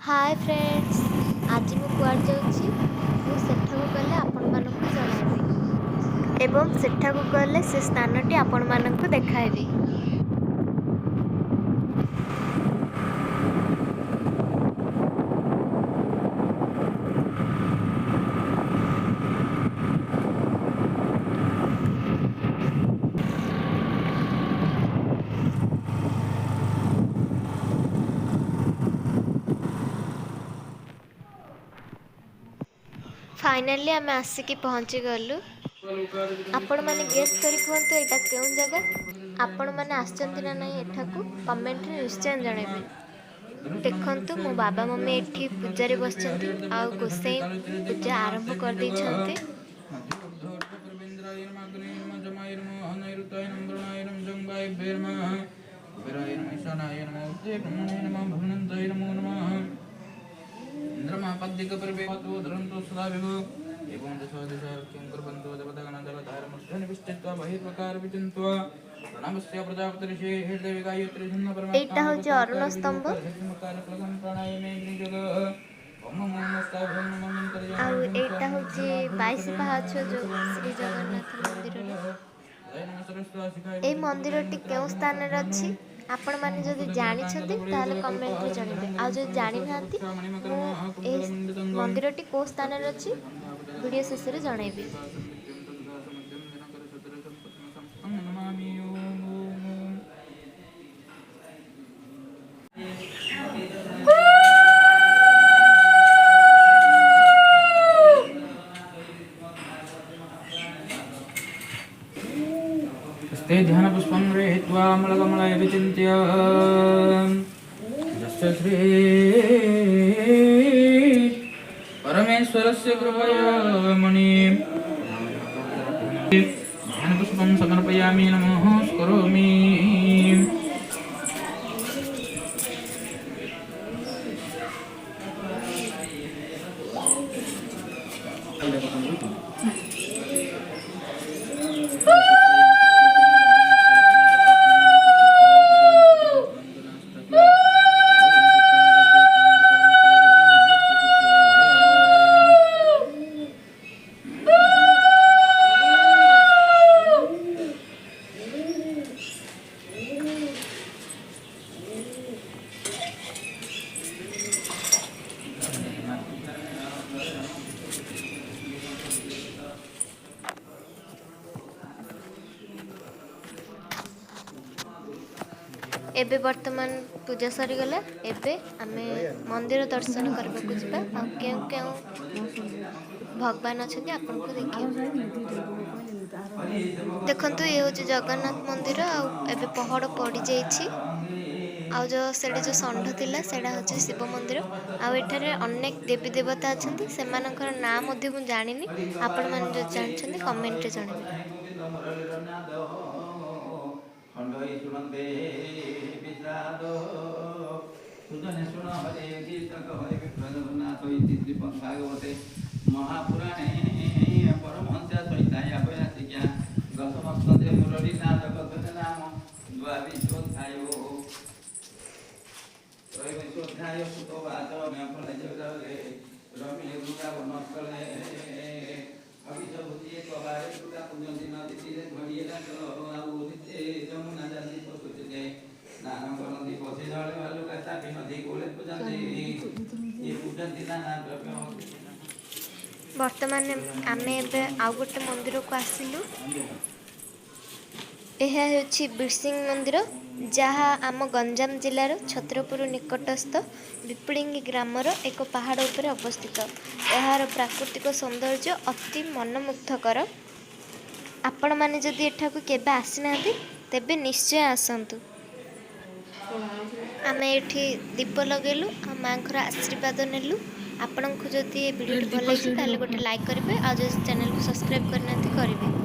Hi friends, आज मैं कुआड़ जाऊँगी सेठाକୁ गले आपनମାନଙ୍କୁ जणाइबी एवं सेठाକୁ गले से स्थानटी आपनମାନଙ୍କୁ देखाइबी। फाइनली आम आसिकी पहुँची गलु। आपण मैंने गेस करी कहतु एटा केउं जगह आपण मैंने आछंती ना नहीं एठाकू कमेंट रे निश्चय जणाइबे। देखंतु मो बाबा मम्मी एठी पूजा रे बसचंती आ गोसाई पूजा आरंभ कर दै छंती। एटा होचे अरुण स्तंभ आउ एटा होचे 22 पाहाच जो श्री जगन्नाथ मंदिर रे। ए मंदिरटी केउ स्थान रे अछि आपण माने जदि जानि छथि ताले कमेंट रे जणाइबे। आ जदि जानि नांती ए मंदिरटी को स्थान रे अछि वीडियो शेष रे जणाइबे। ते ध्यान पुष्पं गृहीत्वा मलकमलय विचिन्त्य यस्य श्री परमेश्वरस्य कृपया मणिं ध्यान पुष्पं समर्पयामि नमः करोमि। एबे वर्तमान पूजा सरी गला। एबे आमे मंदिर दर्शन करबा को जिबा आ केउ केउ भगवान अछथि आपन को देखिए। देखंतु ये होचे जगन्नाथ मंदिर आ एबे पहाड़ पड़ी जाईछि आ जो सेडे जो षंढ थिला सेडा होचे शिव मंदिर आ एठारे अनेक देवी देवता अछंती सेमानकर नाम मध्ये मु जानिनी आपण मान जो जानछन्ती कमेंट रे जणाइबे। महापुराणे परमहंस सहिताय अपयासिज्ञा गतमस्तते मुरलीनाथ कथन नाम द्वाविशोध्यायो त्रयोविशोध्याय सुतोवाच मेफल जगले रमिले दुर्गा वनस्कले अभिषभूति कबारे दुर्गा पुण्यदिन तिथिरे घड़िएला आउते जमुना जाति पशुते नाना करंदी पछे जळे भालुका चापी नदी कोले पूजन्ते ये पूजन्ति नाना द्रव्य। वर्तमान आमे एबे आउ गोटे मंदिर को आसिलु। यह होछि बिरसिंह मंदिर जहाँ आम गंजाम जिलार छत्रपुर निकटस्थ विपलिंगी ग्रामर एक पहाड़ उपर अवस्थित। यार प्राकृतिक सौंदर्य अति मनमुग्धकर। आपण माने जदि एठाकू केबे आसिना तेबे निश्चय आसंतु। आमे एठी दीप लगेलु आ मांकर आशीर्वाद नेलु। आपन को जदि वीडियो भल लगी ताले गोटे लाइक करेंगे आ चैनल को सब्सक्राइब करना करेंगे।